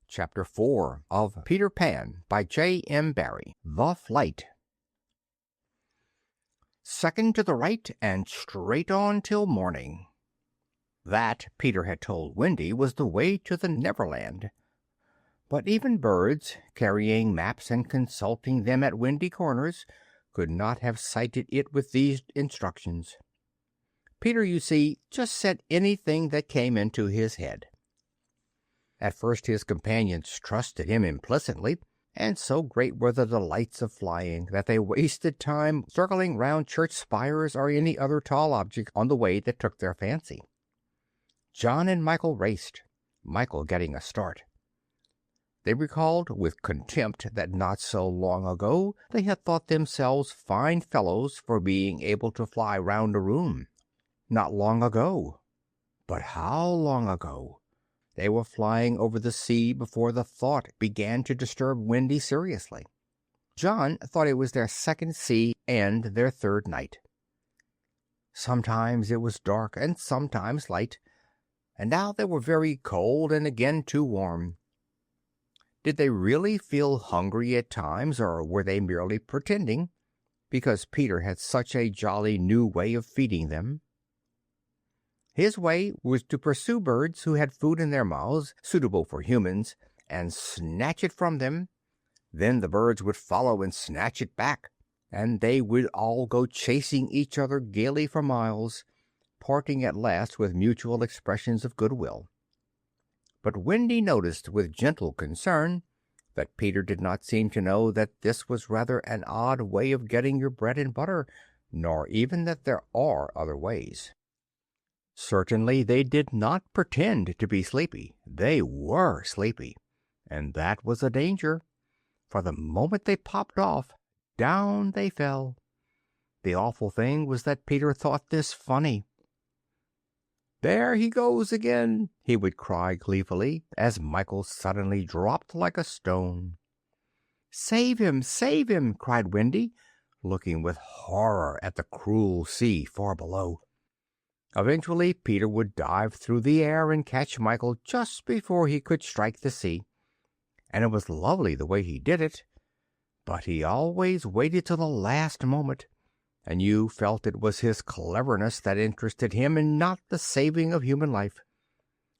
Chapter 4 of Peter Pan by J.M. Barrie. The Flight. Second to the right and straight on till morning. That, Peter had told Wendy, was the way to the Neverland. But even birds, carrying maps and consulting them at windy corners, could not have sighted it with these instructions. Peter, you see, just said anything that came into his head. At first his companions trusted him implicitly, and so great were the delights of flying that they wasted time circling round church spires or any other tall object on the way that took their fancy. John and Michael raced, Michael getting a start. They recalled with contempt that not so long ago they had thought themselves fine fellows for being able to fly round a room. Not long ago. But how long ago? They were flying over the sea before the thought began to disturb Wendy seriously. John thought it was their second sea and their third night. Sometimes it was dark and sometimes light, and now they were very cold and again too warm. Did they really feel hungry at times, or were they merely pretending, because Peter had such a jolly new way of feeding them? His way was to pursue birds who had food in their mouths suitable for humans, and snatch it from them. Then the birds would follow and snatch it back, and they would all go chasing each other gaily for miles, parting at last with mutual expressions of goodwill. But Wendy noticed with gentle concern that Peter did not seem to know that this was rather an odd way of getting your bread and butter, nor even that there are other ways. Certainly they did not pretend to be sleepy. They were sleepy, and that was a danger, for the moment they popped off, down they fell. The awful thing was that Peter thought this funny. "There he goes again," he would cry gleefully, as Michael suddenly dropped like a stone. "Save him! Save him!" cried Wendy, looking with horror at the cruel sea far below. Eventually Peter would dive through the air and catch Michael just before he could strike the sea, and it was lovely the way he did it. But he always waited till the last moment, and you felt it was his cleverness that interested him and not the saving of human life.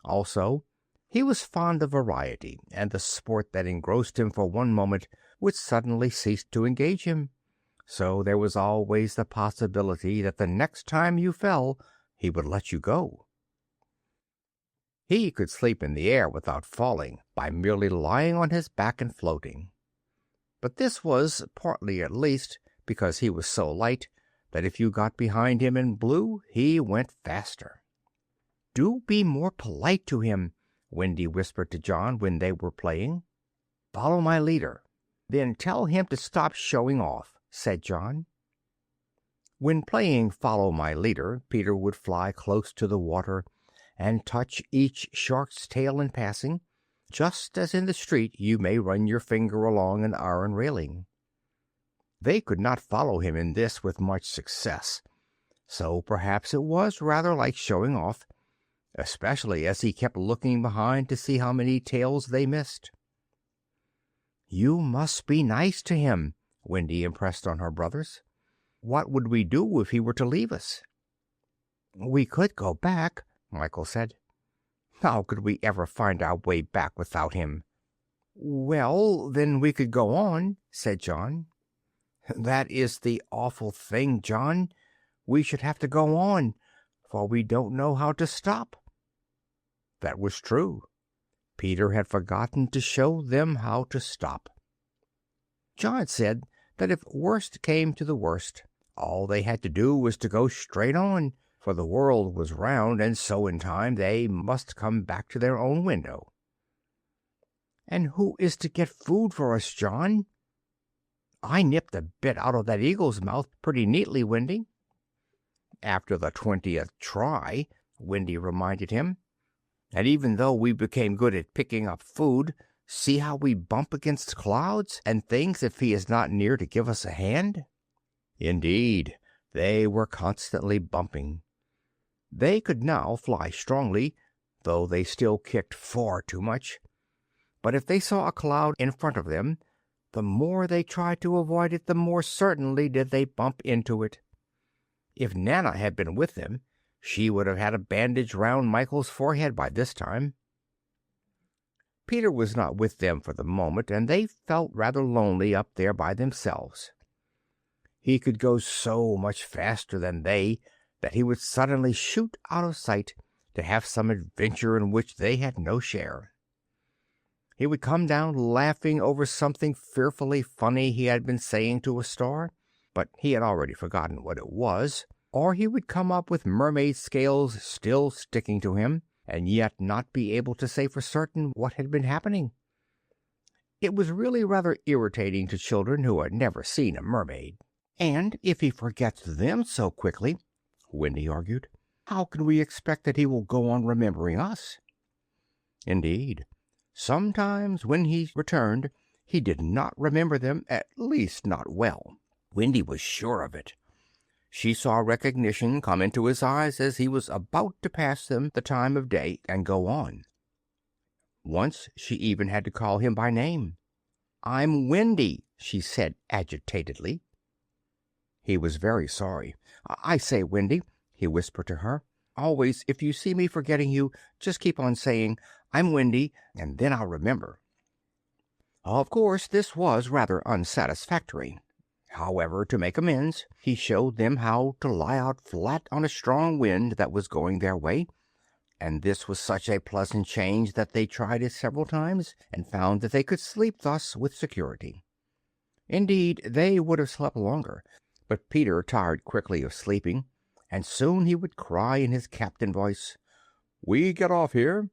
Also, he was fond of variety, and the sport that engrossed him for one moment would suddenly cease to engage him. So there was always the possibility that the next time you fell he would let you go. He could sleep in the air without falling, by merely lying on his back and floating. But this was, partly at least, because he was so light that if you got behind him and blew, he went faster. "Do be more polite to him," Wendy whispered to John when they were playing. "Follow my leader." "Then tell him to stop showing off," said John. When playing Follow My Leader, Peter would fly close to the water and touch each shark's tail in passing, just as in the street you may run your finger along an iron railing. They could not follow him in this with much success, so perhaps it was rather like showing off, especially as he kept looking behind to see how many tails they missed. "You must be nice to him," Wendy impressed on her brothers. "What would we do if he were to leave us?" "We could go back," Michael said. "How could we ever find our way back without him?" "Well, then we could go on," said John. "That is the awful thing, John. We should have to go on, for we don't know how to stop." That was true. Peter had forgotten to show them how to stop. John said that if worst came to the worst, all they had to do was to go straight on, for the world was round, and so in time they must come back to their own window. "And who is to get food for us, John?" "I nipped a bit out of that eagle's mouth pretty neatly, Wendy." "After the 20th try," Wendy reminded him. "And even though we became good at picking up food, see how we bump against clouds and things if he is not near to give us a hand." Indeed, they were constantly bumping. They could now fly strongly, though they still kicked far too much, But if they saw a cloud in front of them, the more they tried to avoid it, the more certainly did they bump into it. If Nana had been with them, she would have had a bandage round Michael's forehead by this time. Peter was not with them for the moment, and they felt rather lonely up there by themselves. He could go so much faster than they that he would suddenly shoot out of sight to have some adventure in which they had no share. He would come down laughing over something fearfully funny he had been saying to a star, but he had already forgotten what it was, or he would come up with mermaid scales still sticking to him, and yet not be able to say for certain what had been happening. It was really rather irritating to children who had never seen a mermaid. And if he forgets them so quickly, Wendy argued, how can we expect that he will go on remembering us? Indeed, sometimes when he returned, he did not remember them, at least not well. Wendy was sure of it. She saw recognition come into his eyes as he was about to pass them the time of day and go on. Once she even had to call him by name. "I'm Wendy," she said agitatedly. He was very sorry. "I say, Wendy," he whispered to her, "always, if you see me forgetting you, just keep on saying, 'I'm Wendy,' and then I'll remember." Of course, this was rather unsatisfactory. However, to make amends, he showed them how to lie out flat on a strong wind that was going their way, and this was such a pleasant change that they tried it several times and found that they could sleep thus with security. Indeed, they would have slept longer, but Peter tired quickly of sleeping, and soon he would cry in his captain voice, "We get off here."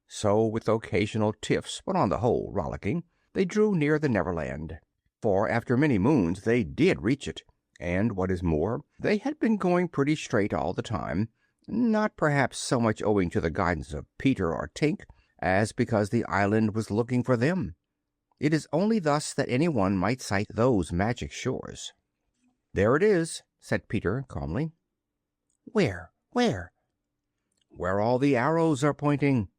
So, with occasional tiffs, but on the whole rollicking, they drew near the Neverland. For after many moons they did reach it, and what is more, they had been going pretty straight all the time, not perhaps so much owing to the guidance of Peter or Tink as because the island was looking for them. It is only thus that anyone might sight those magic shores. "There it is," said Peter calmly. "Where? Where?" "Where all the arrows are pointing."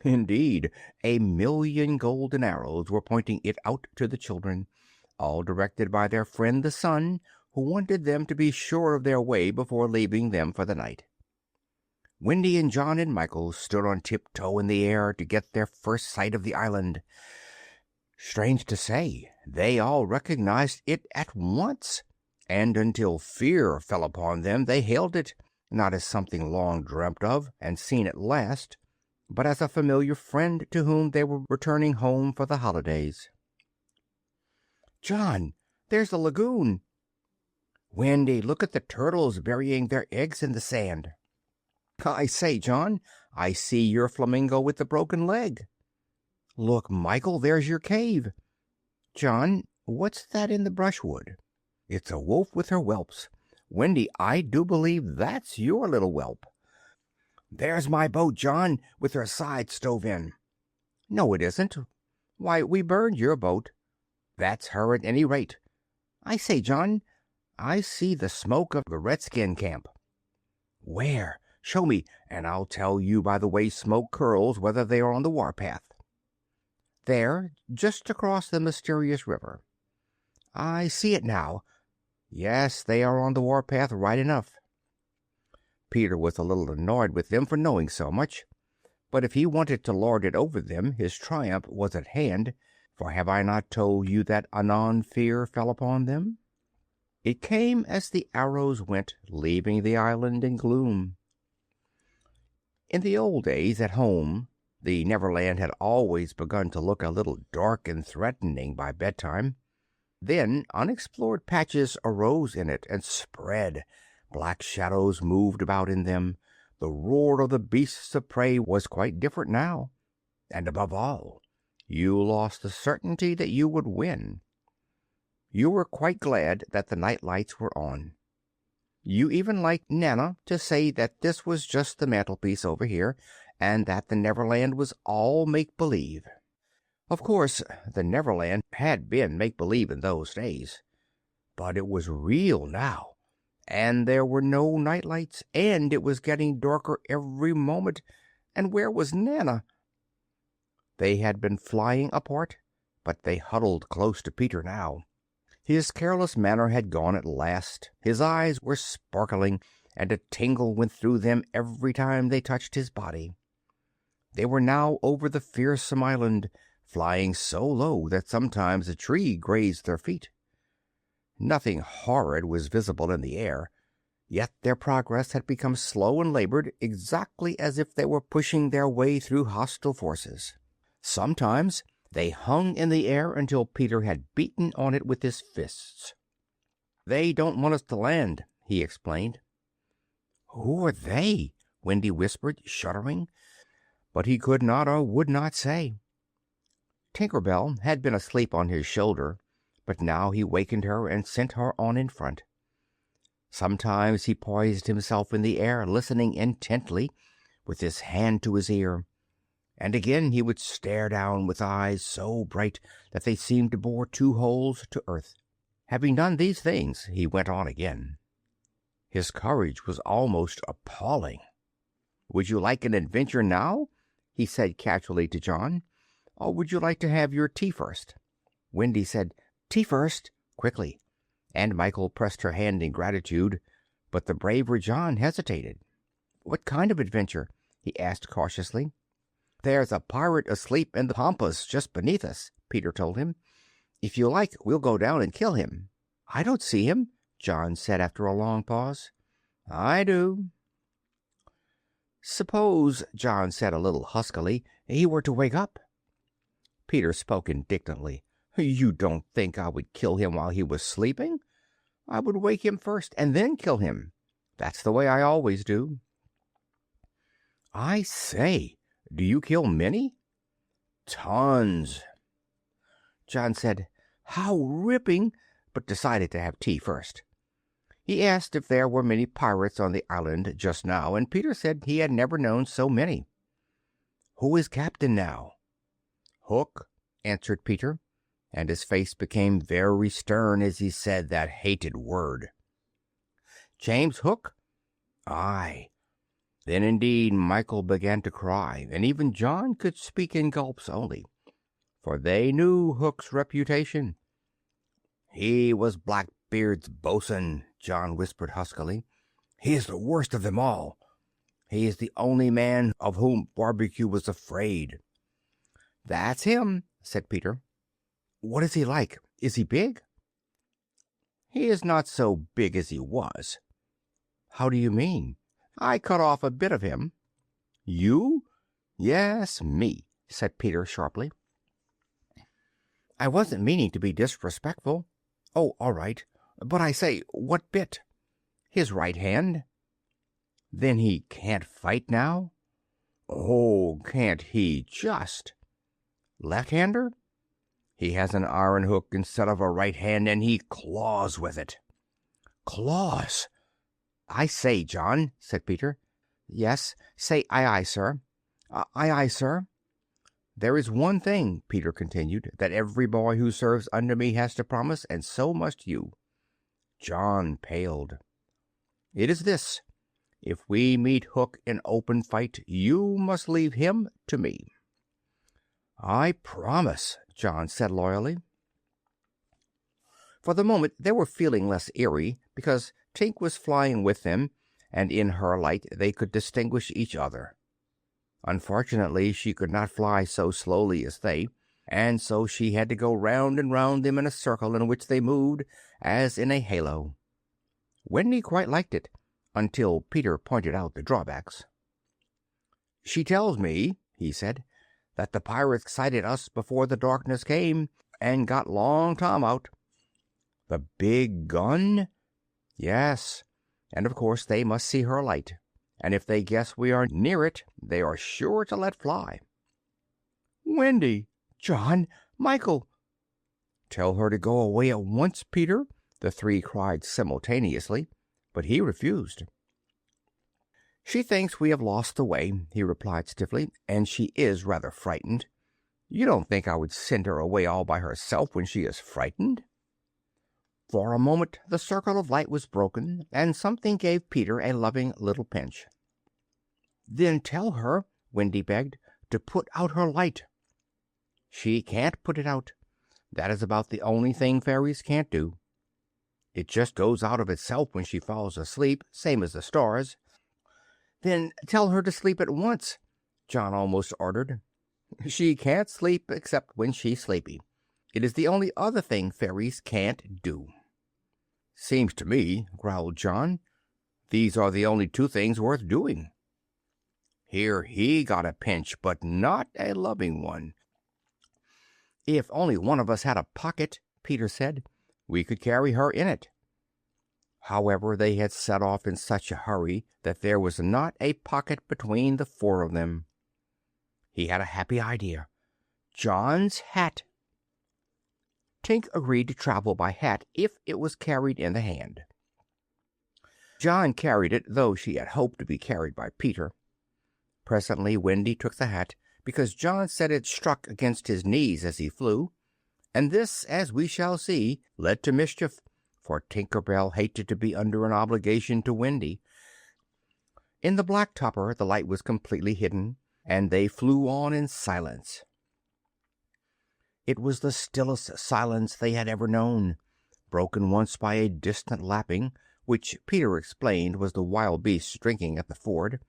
Indeed, 1,000,000 golden arrows were pointing it out to the children, all directed by their friend the sun, who wanted them to be sure of their way before leaving them for the night. Wendy and John and Michael stood on tiptoe in the air to get their first sight of the island. Strange to say, they all recognized it at once, and until fear fell upon them they hailed it, not as something long dreamt of and seen at last, but as a familiar friend to whom they were returning home for the holidays. "John, there's the lagoon." "Wendy, look at the turtles burying their eggs in the sand." "I say, John, I see your flamingo with the broken leg." "Look, Michael, there's your cave." "John, what's that in the brushwood?" "It's a wolf with her whelps. Wendy, I do believe that's your little whelp." "There's my boat, John, with her side stove in." "No, it isn't. Why, we burned your boat." "That's her at any rate." "I say, John, I see the smoke of the redskin camp." "Where? Show me, and I'll tell you by the way smoke curls whether they are on the warpath." "There, just across the mysterious river." "I see it now. Yes, they are on the warpath right enough." Peter was a little annoyed with them for knowing so much, but if he wanted to lord it over them his triumph was at hand, for have I not told you that anon fear fell upon them? It came as the arrows went, leaving the island in gloom. In the old days at home, the Neverland had always begun to look a little dark and threatening by bedtime. Then unexplored patches arose in it and spread. Black shadows moved about in them. The roar of the beasts of prey was quite different now. And above all, you lost the certainty that you would win. You were quite glad that the night lights were on. You even liked Nana to say that this was just the mantelpiece over here, and that the Neverland was all make-believe. Of course, the Neverland had been make-believe in those days, but it was real now, and there were no night lights, and it was getting darker every moment, and where was Nana? They had been flying apart, but they huddled close to Peter now. His careless manner had gone at last. His eyes were sparkling, and a tingle went through them every time they touched his body. They were now over the fearsome island, flying so low that sometimes a tree grazed their feet. Nothing horrid was visible in the air, yet their progress had become slow and labored, exactly as if they were pushing their way through hostile forces. Sometimes they hung in the air until Peter had beaten on it with his fists. "They don't want us to land," he explained. "Who are they?" Wendy whispered, shuddering, but he could not or would not say. Tinker Bell had been asleep on his shoulder, but now he wakened her and sent her on in front. Sometimes he poised himself in the air, listening intently, with his hand to his ear, and again he would stare down with eyes so bright that they seemed to bore 2 holes to earth. Having done these things, he went on again. His courage was almost appalling. "Would you like an adventure now?" he said casually to John, "or would you like to have your tea first?" Wendy said, "Tea first," quickly, and Michael pressed her hand in gratitude, but the braver John hesitated. "What kind of adventure?" he asked cautiously. "There's a pirate asleep in the pampas just beneath us," Peter told him. "If you like, we'll go down and kill him." "I don't see him," John said after a long pause. "I do." "Suppose," John said a little huskily, "he were to wake up?" Peter spoke indignantly. "You don't think I would kill him while he was sleeping? I would wake him first and then kill him. That's the way I always do." "I say, do you kill many?" "Tons." John said, "How ripping," but decided to have tea first. He asked if there were many pirates on the island just now, and Peter said he had never known so many. "Who is captain now?" "Hook," answered Peter, and his face became very stern as he said that hated word. "James Hook?" "Aye." Then indeed Michael began to cry, and even John could speak in gulps only, for they knew Hook's reputation. "He was Blackbeard's bo'sun," John whispered huskily. "He is the worst of them all. He is the only man of whom Barbecue was afraid." "That's him," said Peter. "What is he like? Is he big?" "He is not so big as he was." "How do you mean?" "I cut off a bit of him." "You?" "Yes, me," said Peter sharply. "I wasn't meaning to be disrespectful." "Oh, all right. But I say, what bit?" "His right hand." "Then he can't fight now?" "Oh, can't he just!" "Left-hander?" "He has an iron hook instead of a right hand, and he claws with it." "Claws!" "I say, John," said Peter. "Yes, say aye, aye, sir." "Aye, aye, sir." "There is one thing," Peter continued, "that every boy who serves under me has to promise, and so must you." John paled. "It is this: if we meet Hook in open fight, you must leave him to me." "I promise," John said loyally. For the moment they were feeling less eerie, because Tink was flying with them, and in her light they could distinguish each other. Unfortunately, she could not fly so slowly as they, and so she had to go round and round them in a circle in which they moved as in a halo. Wendy quite liked it, until Peter pointed out the drawbacks. "She tells me," he said, "that the pirates sighted us before the darkness came, and got Long Tom out." "The big gun?" "Yes, and of course they must see her light, and if they guess we are near it they are sure to let fly." "Wendy! John! Michael!" "Tell her to go away at once, Peter," the 3 cried simultaneously, but he refused. "She thinks we have lost the way," he replied stiffly, "and she is rather frightened. You don't think I would send her away all by herself when she is frightened?" For a moment the circle of light was broken, and something gave Peter a loving little pinch. "Then tell her," Wendy begged, "to put out her light." She can't put it out. That is about the only thing fairies can't do. It just goes out of itself when she falls asleep, same as the stars. Then tell her to sleep at once, John almost ordered. She can't sleep except when she's sleepy. It is the only other thing fairies can't do. Seems to me, growled John, these are the only two things worth doing. Here he got a pinch, but not a loving one. If only one of us had a pocket, Peter said, we could carry her in it. However, they had set off in such a hurry that there was not a pocket between the four of them. He had a happy idea. John's hat. Tink agreed to travel by hat if it was carried in the hand. John carried it, though she had hoped to be carried by Peter. Presently Wendy took the hat, because John said it struck against his knees as he flew, and this, as we shall see, led to mischief, for Tinker Bell hated to be under an obligation to Wendy. In the black topper the light was completely hidden, and they flew on in silence. It was the stillest silence they had ever known, broken once by a distant lapping, which Peter explained was the wild beasts drinking at the ford,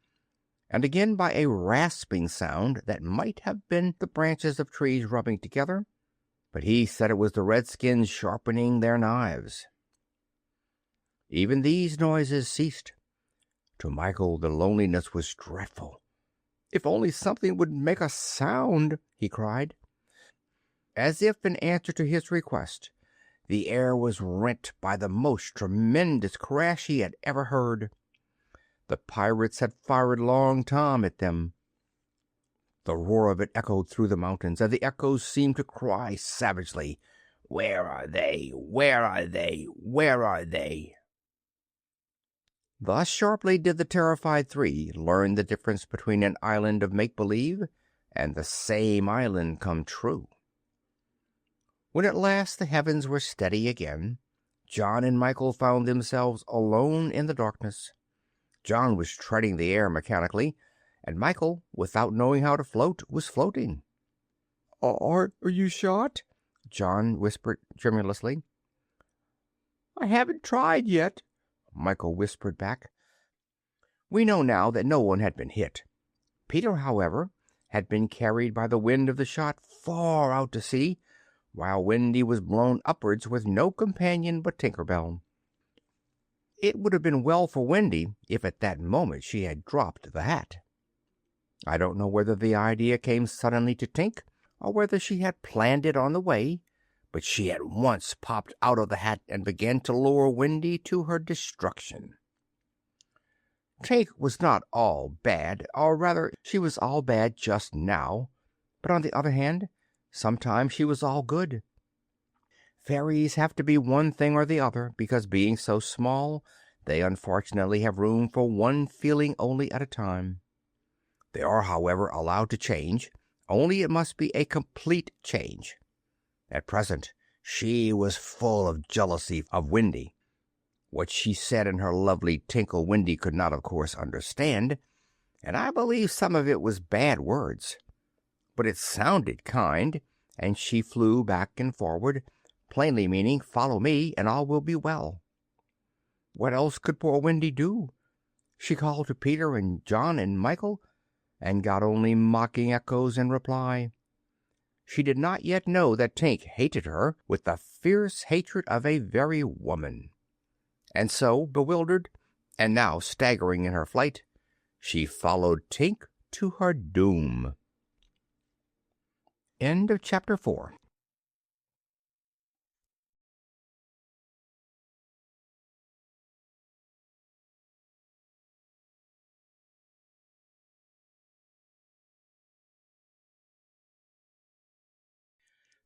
and again by a rasping sound that might have been the branches of trees rubbing together, but he said it was the redskins sharpening their knives. Even these noises ceased. To Michael the loneliness was dreadful. "If only something would make a sound!" he cried. As if in answer to his request, the air was rent by the most tremendous crash he had ever heard. The pirates had fired Long Tom at them. The roar of it echoed through the mountains, and the echoes seemed to cry savagely, "Where are they? Where are they? Where are they?" Thus sharply did the terrified three learn the difference between an island of make-believe and the same island come true. When at last the heavens were steady again, John and Michael found themselves alone in the darkness. John was treading the air mechanically, and Michael, without knowing how to float, was floating. Are you shot?" John whispered tremulously. "I haven't tried yet," Michael whispered back. We know now that no one had been hit. Peter, however, had been carried by the wind of the shot far out to sea, while Wendy was blown upwards with no companion but Tinker Bell. It would have been well for Wendy if at that moment she had dropped the hat. I don't know whether the idea came suddenly to Tink, or whether she had planned it on the way, but she at once popped out of the hat and began to lure Wendy to her destruction. Tink was not all bad, or rather she was all bad just now, but on the other hand, sometimes she was all good. Fairies have to be one thing or the other, because being so small, they unfortunately have room for one feeling only at a time. They are, however, allowed to change, only it must be a complete change. At present, she was full of jealousy of Wendy. What she said in her lovely tinkle Wendy could not, of course, understand, and I believe some of it was bad words. But it sounded kind, and she flew back and forward, plainly meaning, "Follow me, and all will be well." What else could poor Wendy do? She called to Peter and John and Michael, and got only mocking echoes in reply. She did not yet know that Tink hated her with the fierce hatred of a very woman. And so, bewildered, and now staggering in her flight, she followed Tink to her doom. End of Chapter 4.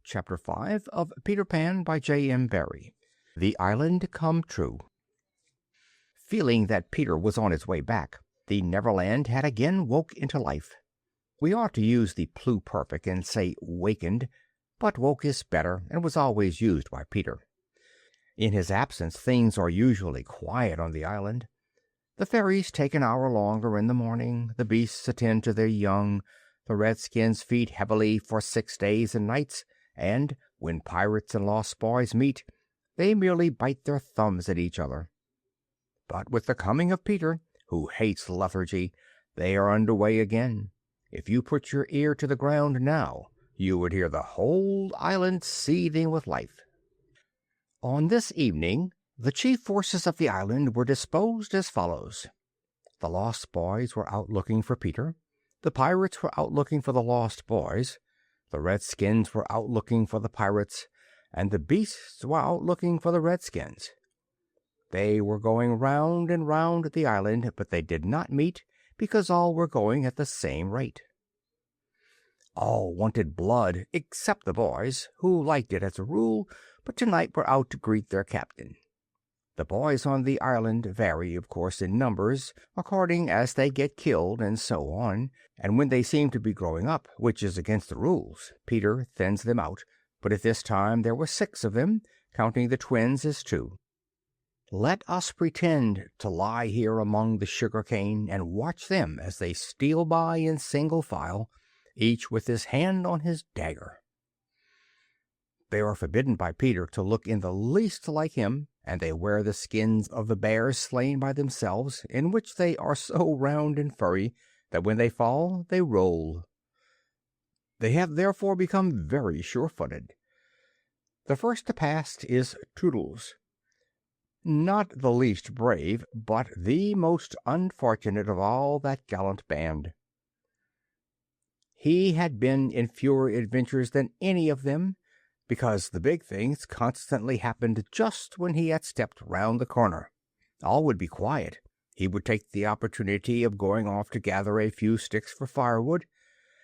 Chapter 5 of Peter Pan by J.M. Barrie. The Island Come True. Feeling that Peter was on his way back, the Neverland had again woke into life. We ought to use the pluperfect and say wakened, but woke is better and was always used by Peter. In his absence things are usually quiet on the island. The fairies take an hour longer in the morning, the beasts attend to their young, The redskins feed heavily for 6 days and nights, and when pirates and lost boys meet, they merely bite their thumbs at each other. But with the coming of Peter, who hates lethargy, they are under way again. If you put your ear to the ground now, you would hear the whole island seething with life. On this evening, the chief forces of the island were disposed as follows. The lost boys were out looking for Peter. The pirates were out looking for the lost boys. The redskins were out looking for the pirates, and the beasts were out looking for the redskins. They were going round and round the island, but they did not meet, because all were going at the same rate. All wanted blood, except the boys, who liked it as a rule, but tonight were out to greet their captain. The boys on the island vary, of course, in numbers, according as they get killed and so on, and when they seem to be growing up, which is against the rules, Peter thins them out, but at this time there were 6 of them, counting the twins as 2. Let us pretend to lie here among the sugar cane and watch them as they steal by in single file, each with his hand on his dagger. They are forbidden by Peter to look in the least like him, and they wear the skins of the bears slain by themselves, in which they are so round and furry that when they fall they roll. They have therefore become very sure-footed. The first to pass is Toodles. Not the least brave, but the most unfortunate of all that gallant band. He had been in fewer adventures than any of them, because the big things constantly happened just when he had stepped round the corner. All would be quiet. He would take the opportunity of going off to gather a few sticks for firewood,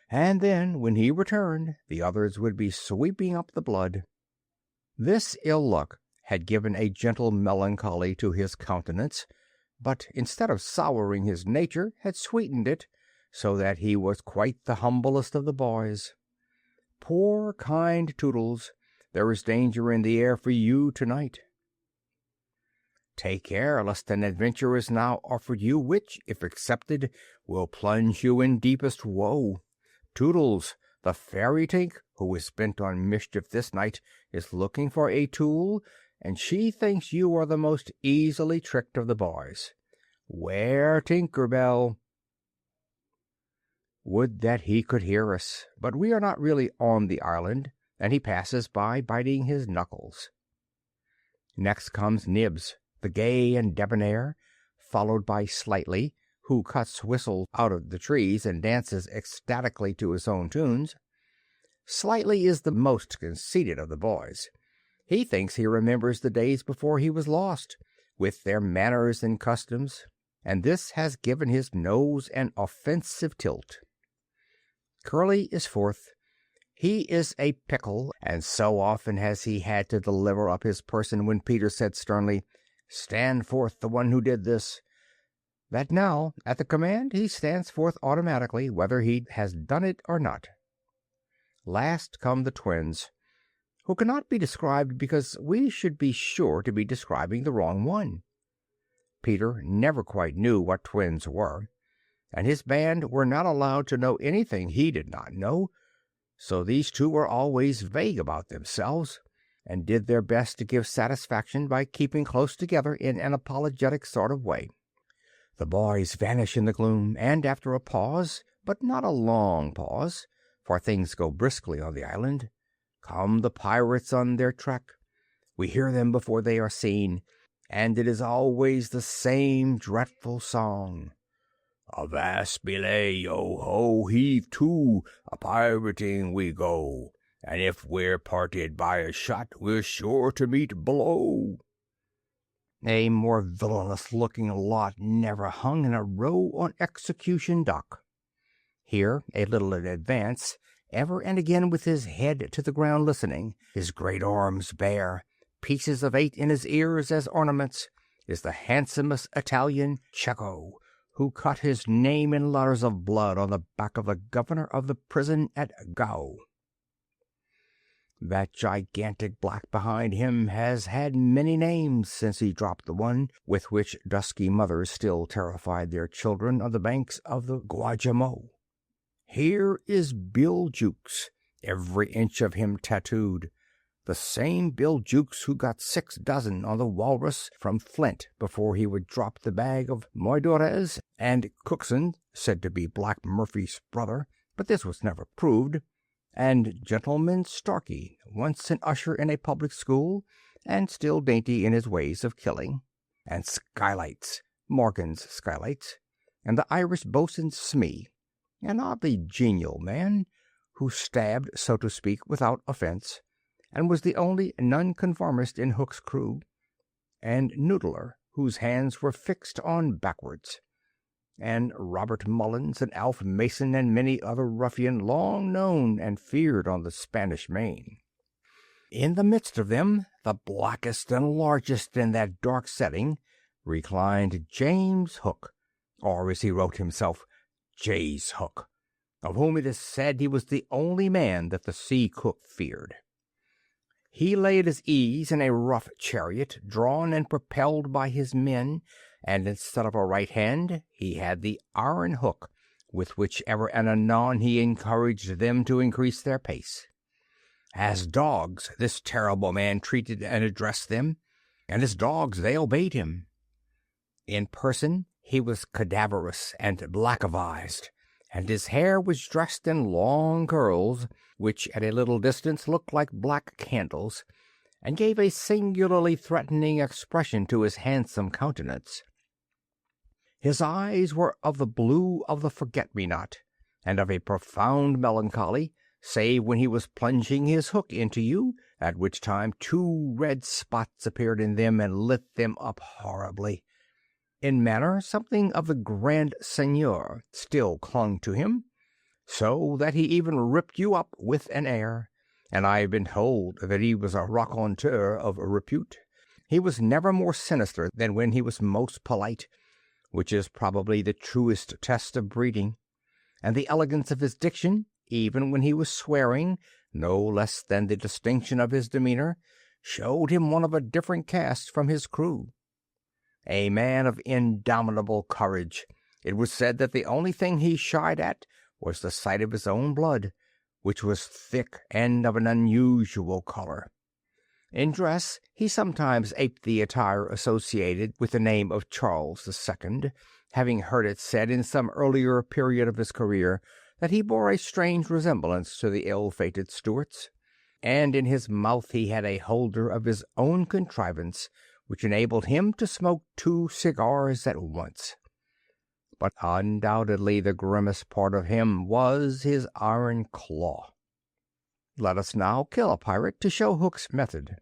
and then, when he returned, the others would be sweeping up the blood. This ill luck had given a gentle melancholy to his countenance, but instead of souring his nature, had sweetened it, so that he was quite the humblest of the boys. Poor kind Toodles, there is danger in the air for you tonight. Take care lest an adventure is now offered you, which, if accepted, will plunge you in deepest woe. Toodles, the fairy Tink, who is bent on mischief this night, is looking for a tool, and she thinks you are the most easily tricked of the boys. 'Ware Tinker Bell. Would that he could hear us, but we are not really on the island, and he passes by biting his knuckles. Next comes Nibs, the gay and debonair, followed by Slightly, who cuts whistles out of the trees and dances ecstatically to his own tunes. Slightly is the most conceited of the boys. He thinks he remembers the days before he was lost, with their manners and customs, and this has given his nose an offensive tilt. Curly is fourth. He is a pickle, and so often has he had to deliver up his person when Peter said sternly, "Stand forth, the one who did this," that now, at the command, he stands forth automatically, whether he has done it or not. Last come the twins, who cannot be described because we should be sure to be describing the wrong one. Peter never quite knew what twins were, and his band were not allowed to know anything he did not know, so these two were always vague about themselves, and did their best to give satisfaction by keeping close together in an apologetic sort of way. The boys vanish in the gloom, and after a pause, but not a long pause, for things go briskly on the island, come the pirates on their track. We hear them before they are seen, and it is always the same dreadful song. "Avast belay, yo-ho, heave to, a-pirating we go, and if we're parted by a shot, we're sure to meet below." A more villainous-looking lot never hung in a row on execution dock. Here, a little in advance, ever and again with his head to the ground listening, his great arms bare, pieces of 8 in his ears as ornaments, is the handsomest Italian Cecco, who cut his name in letters of blood on the back of the governor of the prison at Gao. That gigantic black behind him has had many names since he dropped the one with which dusky mothers still terrified their children on the banks of the Guajamo. Here is Bill Jukes, every inch of him tattooed, the same Bill Jukes who got 6 dozen on the Walrus from Flint before he would drop the bag of moidores, and Cookson, said to be Black Murphy's brother, but this was never proved, and Gentleman Starkey, once an usher in a public school, and still dainty in his ways of killing, and Skylights, Morgan's Skylights, and the Irish boatswain Smee, an oddly genial man, who stabbed, so to speak, without offence, and was the only nonconformist in Hook's crew, and Noodler, whose hands were fixed on backwards, and Robert Mullins and Alf Mason and many other ruffian long known and feared on the Spanish Main. In the midst of them, the blackest and largest in that dark setting, reclined James Hook, or as he wrote himself, Jay's Hook, of whom it is said he was the only man that the sea cook feared. He lay at his ease in a rough chariot, drawn and propelled by his men, and instead of a right hand he had the iron hook, with which ever and anon he encouraged them to increase their pace. As dogs this terrible man treated and addressed them, and as dogs they obeyed him. In person he was cadaverous and black-avised, and his hair was dressed in long curls, which at a little distance looked like black candles, and gave a singularly threatening expression to his handsome countenance. His eyes were of the blue of the forget-me-not, and of a profound melancholy, save when he was plunging his hook into you, at which time 2 red spots appeared in them and lit them up horribly. In manner something of the grand seigneur still clung to him, so that he even ripped you up with an air, and I have been told that he was a raconteur of repute. He was never more sinister than when he was most polite, which is probably the truest test of breeding, and the elegance of his diction, even when he was swearing, no less than the distinction of his demeanor, showed him one of a different caste from his crew. A man of indomitable courage, it was said that the only thing he shied at was the sight of his own blood, which was thick and of an unusual color. In dress he sometimes aped the attire associated with the name of Charles II, having heard it said in some earlier period of his career that he bore a strange resemblance to the ill-fated Stuarts, and in his mouth he had a holder of his own contrivance, which enabled him to smoke 2 cigars at once. But undoubtedly the grimmest part of him was his iron claw. Let us now kill a pirate to show Hook's method.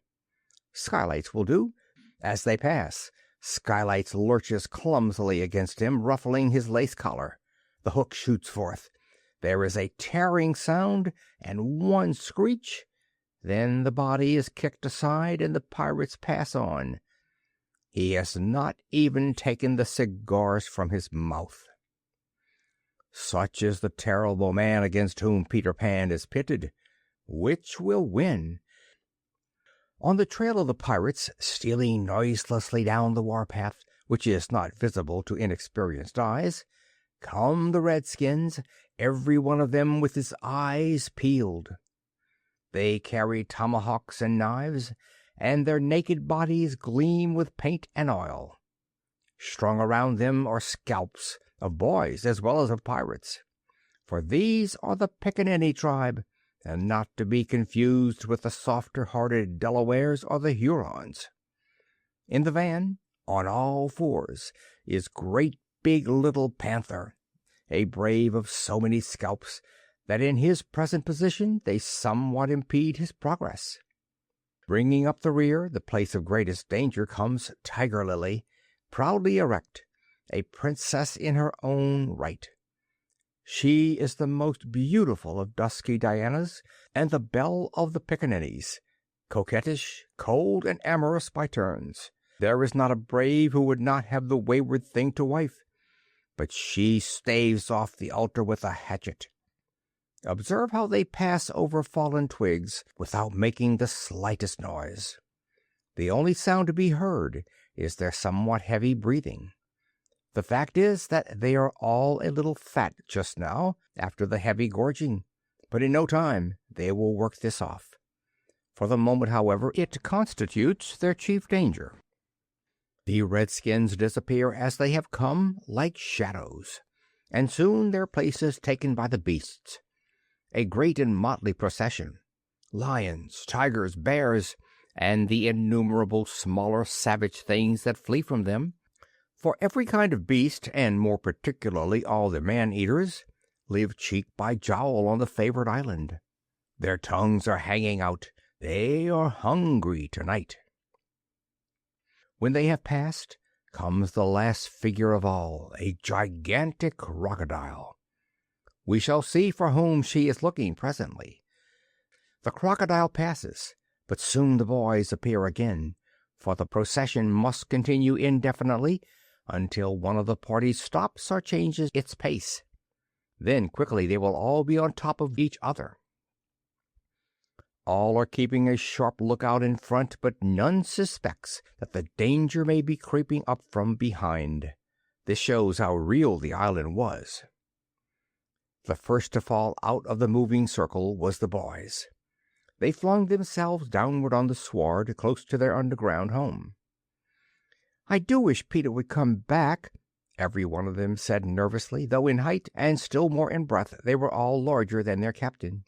Skylights will do. As they pass, Skylights lurches clumsily against him, ruffling his lace collar. The hook shoots forth. There is a tearing sound and one screech. Then the body is kicked aside and the pirates pass on. He has not even taken the cigars from his mouth. Such is the terrible man against whom Peter Pan is pitted. Which will win? On the trail of the pirates, stealing noiselessly down the warpath, which is not visible to inexperienced eyes, come the redskins, every one of them with his eyes peeled. They carry tomahawks and knives, and their naked bodies gleam with paint and oil. Strung around them are scalps of boys as well as of pirates, for these are the Pickaninny tribe, and not to be confused with the softer-hearted Delawares or the Hurons. In the van, on all fours, is Great Big Little Panther, a brave of so many scalps that in his present position they somewhat impede his progress. Bringing up the rear, the place of greatest danger, comes Tiger Lily, proudly erect, a princess in her own right. She is the most beautiful of dusky Dianas, and the belle of the Pickaninnies, coquettish, cold, and amorous by turns. There is not a brave who would not have the wayward thing to wife, but she staves off the altar with a hatchet. Observe how they pass over fallen twigs without making the slightest noise. The only sound to be heard is their somewhat heavy breathing. The fact is that they are all a little fat just now, after the heavy gorging, but in no time they will work this off. For the moment, however, it constitutes their chief danger. The redskins disappear as they have come, like shadows, and soon their place is taken by the beasts. A great and motley procession. Lions, tigers, bears, and the innumerable smaller savage things that flee from them. For every kind of beast, and more particularly all the man-eaters, live cheek by jowl on the favored island. Their tongues are hanging out. They are hungry tonight. When they have passed, comes the last figure of all, a gigantic crocodile. We shall see for whom she is looking presently. The crocodile passes, but soon the boys appear again, for the procession must continue indefinitely until one of the party stops or changes its pace. Then quickly they will all be on top of each other. All are keeping a sharp lookout in front, but none suspects that the danger may be creeping up from behind. This shows how real the island was. The first to fall out of the moving circle was the boys. They flung themselves downward on the sward close to their underground home. "I do wish Peter would come back," every one of them said nervously, though in height and still more in breadth they were all larger than their captain.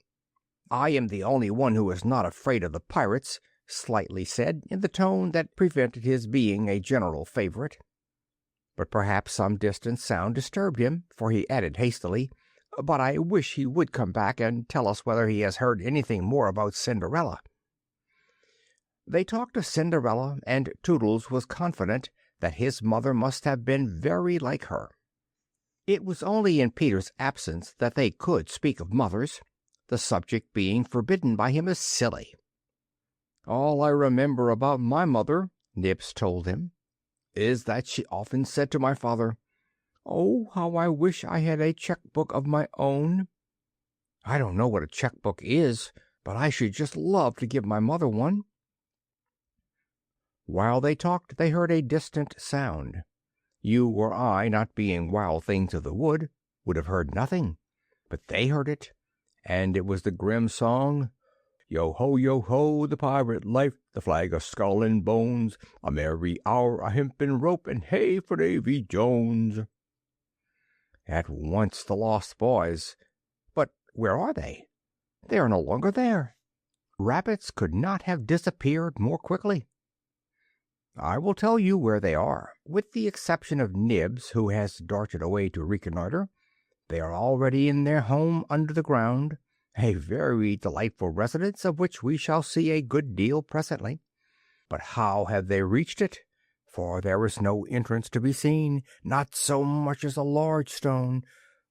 "I am the only one who is not afraid of the pirates," Slightly said, in the tone that prevented his being a general favorite. But perhaps some distant sound disturbed him, for he added hastily, "But I wish he would come back and tell us whether he has heard anything more about Cinderella." They talked of Cinderella, and Toodles was confident that his mother must have been very like her. It was only in Peter's absence that they could speak of mothers, the subject being forbidden by him as silly. "All I remember about my mother," Nibs told them, "is that she often said to my father, 'Oh, how I wish I had a checkbook of my own.' I don't know what a checkbook is, but I should just love to give my mother one." While they talked they heard a distant sound. You or I, not being wild things of the wood, would have heard nothing, but they heard it, and it was the grim song, yo ho, the pirate life, the flag of skull and bones, a merry hour, a hempen rope, and hey for Davy Jones. At once the lost boys. But where are they? They are no longer there. Rabbits could not have disappeared more quickly. I will tell you where they are. With the exception of Nibs, who has darted away to reconnoiter, they are already in their home under the ground, a very delightful residence of which we shall see a good deal presently. But how have they reached it? For there is no entrance to be seen, not so much as a large stone,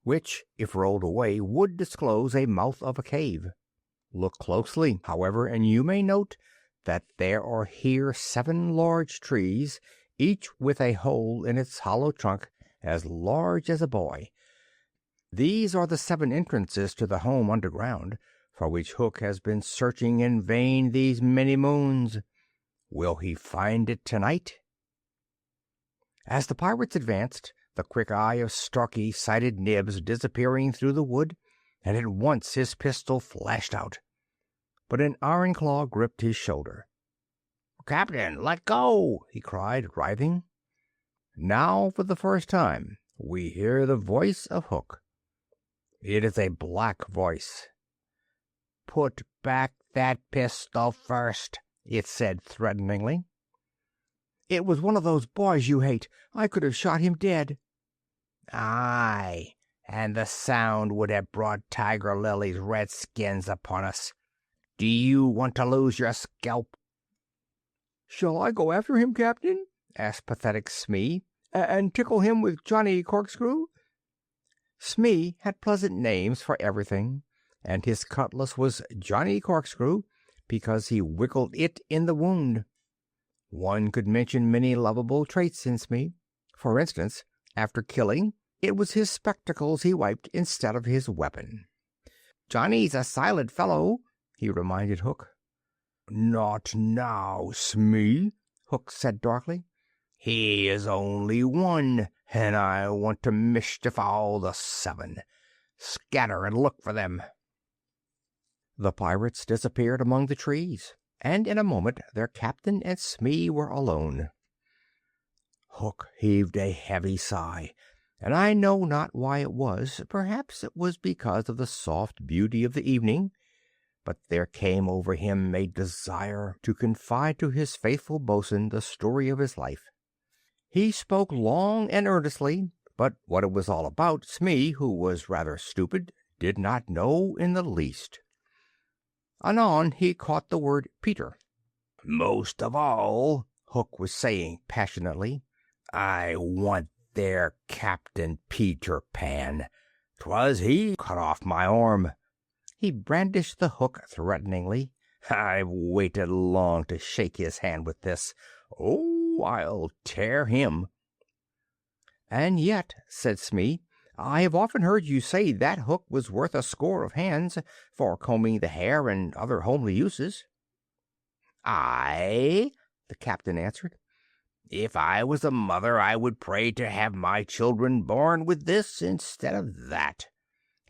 which, if rolled away, would disclose a mouth of a cave. Look closely, however, and you may note that there are here 7 large trees, each with a hole in its hollow trunk as large as a boy. These are the 7 entrances to the home underground, for which Hook has been searching in vain these many moons. Will he find it tonight? As the pirates advanced, the quick eye of Starkey sighted Nibs disappearing through the wood, and at once his pistol flashed out. But an iron claw gripped his shoulder. "Captain, let go!" he cried, writhing. Now, for the first time, we hear the voice of Hook. It is a black voice. "Put back that pistol first," it said threateningly. "It was one of those boys you hate. I could have shot him dead." "Aye, and the sound would have brought Tiger Lily's redskins upon us. Do you want to lose your scalp?" "Shall I go after him, Captain?" asked pathetic Smee, "and tickle him with Johnny Corkscrew?" Smee had pleasant names for everything, and his cutlass was Johnny Corkscrew because he wiggled it in the wound. One could mention many lovable traits in Smee. For instance, after killing, it was his spectacles he wiped instead of his weapon. "Johnny's a silent fellow," he reminded Hook. "Not now, Smee," Hook said darkly. "He is only one, and I want to mischief all the 7. Scatter and look for them." The pirates disappeared among the trees, and in a moment their captain and Smee were alone. Hook heaved a heavy sigh, and I know not why it was. Perhaps it was because of the soft beauty of the evening, but there came over him a desire to confide to his faithful bo'sun the story of his life. He spoke long and earnestly, but what it was all about, Smee, who was rather stupid, did not know in the least. Anon he caught the word Peter. "Most of all," Hook was saying passionately, "I want their Captain Peter Pan. 'Twas he cut off my arm." He brandished the hook threateningly. "I've waited long to shake his hand with this. Oh, I'll tear him." "And yet," said Smee, "I have often heard you say that hook was worth a score of hands for combing the hair and other homely uses." "Aye," the captain answered. "If I was a mother, I would pray to have my children born with this instead of that."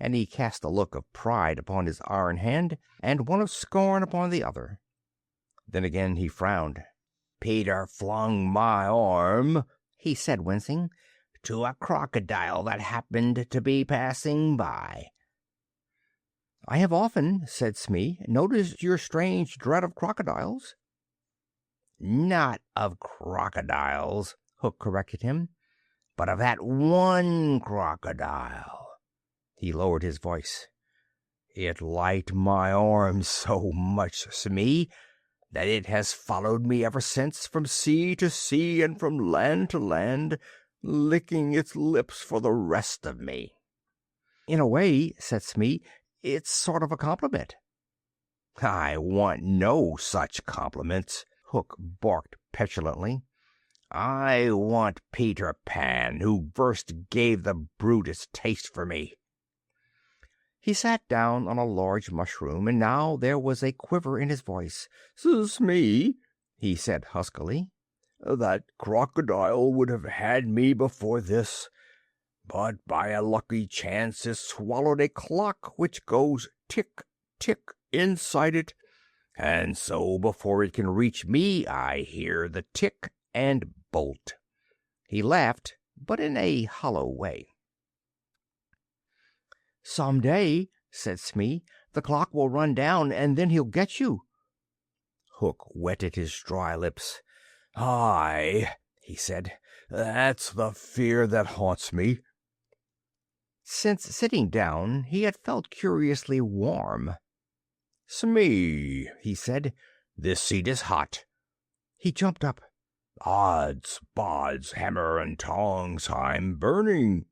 And he cast a look of pride upon his iron hand, and one of scorn upon the other. Then again he frowned. "Peter flung my arm," he said, wincing, "to a crocodile that happened to be passing by." "I have often," said Smee, "noticed your strange dread of crocodiles." "Not of crocodiles," Hook corrected him, "but of that one crocodile." He lowered his voice. "It liked my arm so much, Smee, that it has followed me ever since, from sea to sea and from land to land, licking its lips for the rest of me." "In a way," said Smee, "it's sort of a compliment." "I want no such compliments," Hook barked petulantly. "I want Peter Pan, who first gave the brute its taste for me." He sat down on a large mushroom, and now there was a quiver in his voice. "Smee," he said huskily, "that crocodile would have had me before this, but by a lucky chance it swallowed a clock which goes tick, tick inside it, and so before it can reach me I hear the tick and bolt." He laughed, but in a hollow way. "Some day," said Smee, "the clock will run down, and then he'll get you." Hook wetted his dry lips. "Aye," he said, "that's the fear that haunts me." Since sitting down he had felt curiously warm. "Smee," he said, "this seat is hot." He jumped up. "Odds bods, hammer and tongs, I'm burning."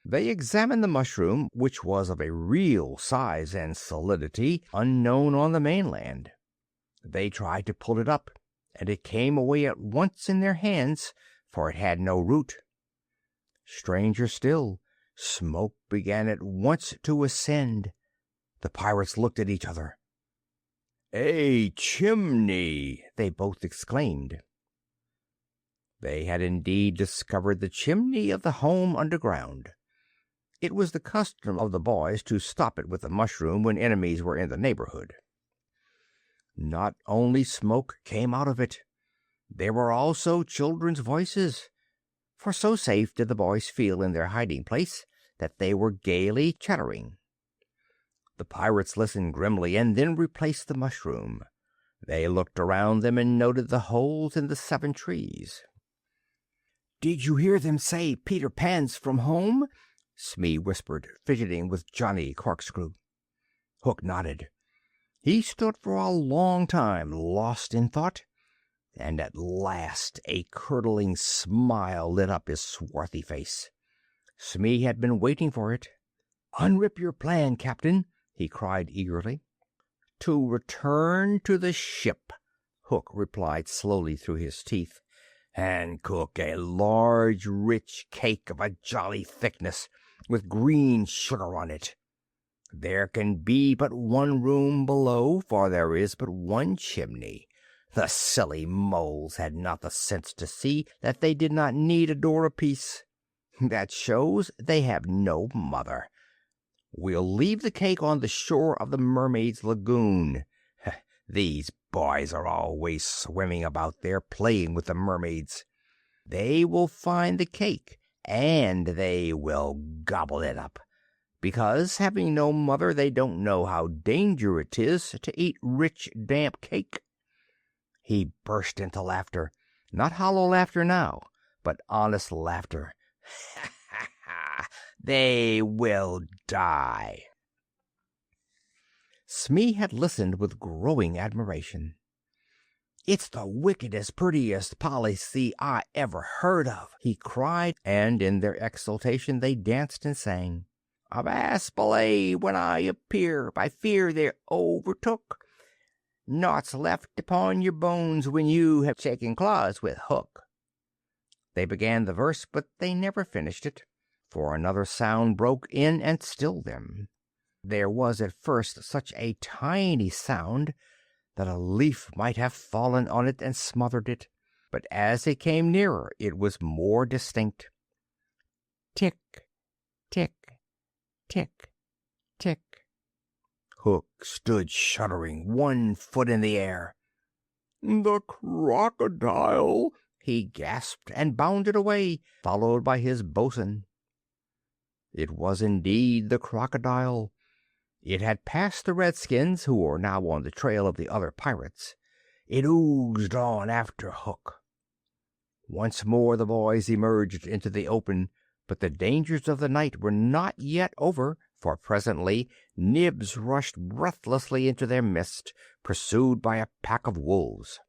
They examined the mushroom, which was of a real size and solidity unknown on the mainland. They tried to pull it up, and it came away at once in their hands, for it had no root. Stranger still, smoke began at once to ascend. The pirates looked at each other. "A chimney!" they both exclaimed. They had indeed discovered the chimney of the home underground. It was the custom of the boys to stop it with a mushroom when enemies were in the neighborhood. Not only smoke came out of it, there were also children's voices, for so safe did the boys feel in their hiding place that they were gaily chattering. The pirates listened grimly and then replaced the mushroom. They looked around them and noted the holes in the 7 trees. "Did you hear them say Peter Pan's from home?" Smee whispered, fidgeting with Johnny Corkscrew. Hook nodded. He stood for a long time, lost in thought, and at last a curdling smile lit up his swarthy face. Smee had been waiting for it. "Unrip your plan, Captain," he cried eagerly. "To return to the ship," Hook replied slowly through his teeth, "and cook a large, rich cake of a jolly thickness, with green sugar on it. There can be but one room below, for there is but one chimney. The silly moles had not the sense to see that they did not need a door apiece. That shows they have no mother. We'll leave the cake on the shore of the mermaids' lagoon. These boys are always swimming about there, playing with the mermaids. They will find the cake, and they will gobble it up, because, having no mother, they don't know how dangerous it is to eat rich, damp cake." He burst into laughter, not hollow laughter now, but honest laughter. "They will die." Smee had listened with growing admiration. "It's the wickedest, prettiest policy I ever heard of," he cried, and in their exultation they danced and sang. "Avast belay when I appear, by fear they're overtook. Naught's left upon your bones when you have shaken claws with hook." They began the verse, but they never finished it, for another sound broke in and stilled them. There was at first such a tiny sound that a leaf might have fallen on it and smothered it, but as it came nearer it was more distinct. Tick, tick, tick, tick. Hook stood shuddering, 1 foot in the air. "The crocodile!" he gasped, and bounded away, followed by his bo'sun. It was indeed the crocodile. It had passed the redskins, who were now on the trail of the other pirates. It oozed on after Hook. Once more the boys emerged into the open, but the dangers of the night were not yet over, for presently Nibs rushed breathlessly into their midst, pursued by a pack of wolves.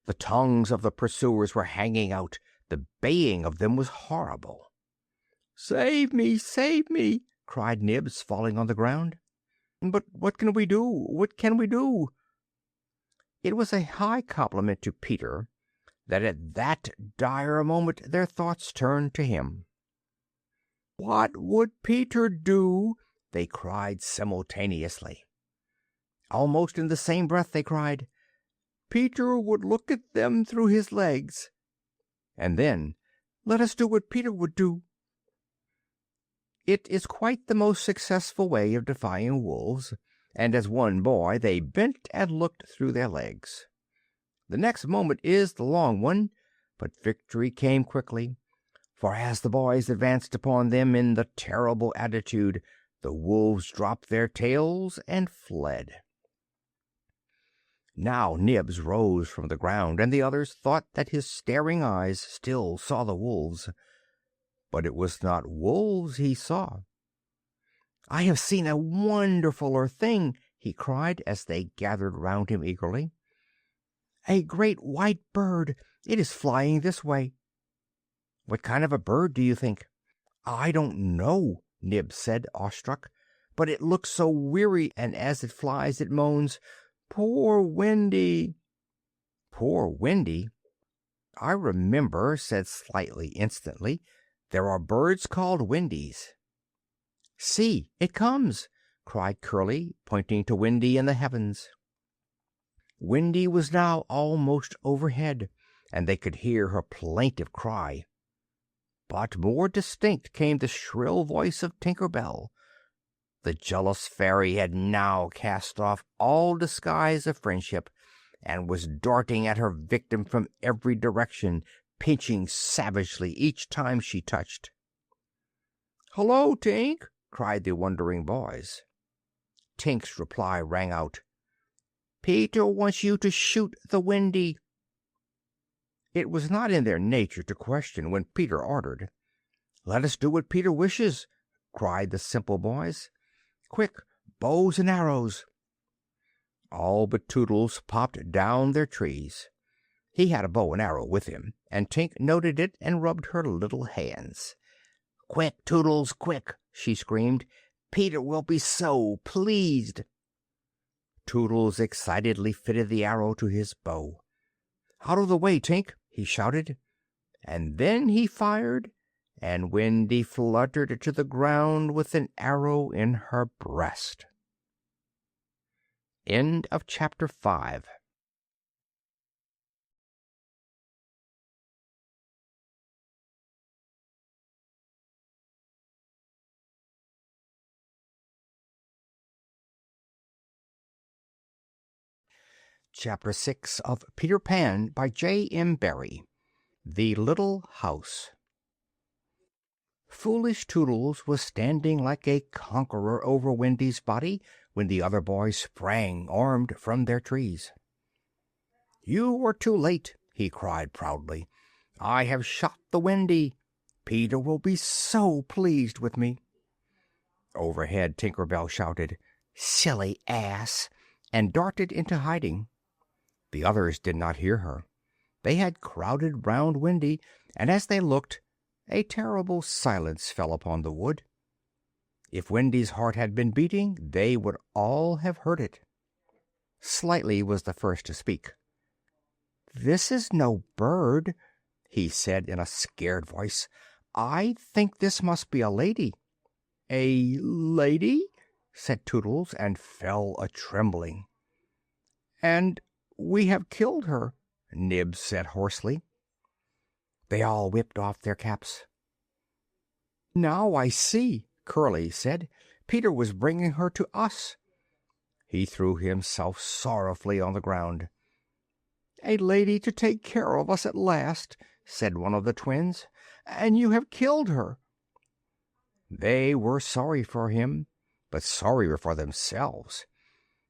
The tongues of the pursuers were hanging out. The baying of them was horrible. "Save me! Save me!" cried Nibs, falling on the ground. "But what can we do? What can we do?" It was a high compliment to Peter that at that dire moment their thoughts turned to him. "What would Peter do?" they cried simultaneously. Almost in the same breath they cried, "Peter would look at them through his legs." And then, "Let us do what Peter would do." It is quite the most successful way of defying wolves, and as one boy they bent and looked through their legs. The next moment is the long one, but victory came quickly, for as the boys advanced upon them in the terrible attitude, the wolves dropped their tails and fled. Now Nibs rose from the ground, and the others thought that his staring eyes still saw the wolves. But it was not wolves he saw. "I have seen a wonderfuller thing," he cried, as they gathered round him eagerly. "A great white bird. It is flying this way." "What kind of a bird do you think?" "I don't know," Nibs said, awestruck, "but it looks so weary, and as it flies it moans, 'Poor Wendy!'" "Poor Wendy? I remember," said Slightly instantly. "There are birds called Wendies." "See, it comes!" cried Curly, pointing to Wendy in the heavens. Wendy was now almost overhead, and they could hear her plaintive cry. But more distinct came the shrill voice of Tinker Bell. The jealous fairy had now cast off all disguise of friendship, and was darting at her victim from every direction, pinching savagely each time she touched. "Hullo, Tink!" cried the wondering boys. Tink's reply rang out, "Peter wants you to shoot the Wendy." It was not in their nature to question when Peter ordered. "Let us do what Peter wishes," cried the simple boys. "Quick, bows and arrows!" All but Tootles popped down their trees. He had a bow and arrow with him, and Tink noted it and rubbed her little hands. "Quick, Tootles, quick!" she screamed. "Peter will be so pleased." Tootles excitedly fitted the arrow to his bow. "Out of the way, Tink!" he shouted, and then he fired, and Wendy fluttered to the ground with an arrow in her breast. End of chapter 5. Chapter 6 of Peter Pan by J.M. Barrie. The Little House. Foolish Toodles was standing like a conqueror over Wendy's body when the other boys sprang armed from their trees. "You are too late," he cried proudly. "I have shot the Wendy. Peter will be so pleased with me." Overhead Tinker Bell shouted, "Silly ass!" and darted into hiding. The others did not hear her. They had crowded round Wendy, and as they looked, a terrible silence fell upon the wood. If Wendy's heart had been beating, they would all have heard it. Slightly was the first to speak. "This is no bird," he said in a scared voice. "I think this must be a lady." "A lady?" said Toodles, and fell a-trembling. "And we have killed her," Nibs said hoarsely. They all whipped off their caps. "Now I see," Curly said. "Peter was bringing her to us." He threw himself sorrowfully on the ground. "A lady to take care of us at last," said one of the twins, "and you have killed her." They were sorry for him, but sorrier for themselves,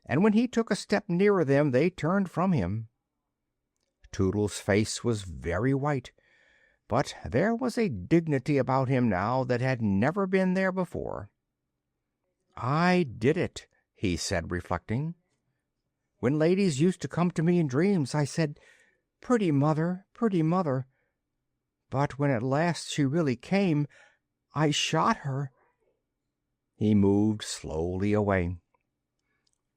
and when he took a step nearer them they turned from him. Toodle's face was very white, but there was a dignity about him now that had never been there before. "I did it," he said, reflecting. "When ladies used to come to me in dreams, I said, 'Pretty mother, pretty mother.' But when at last she really came, I shot her." He moved slowly away.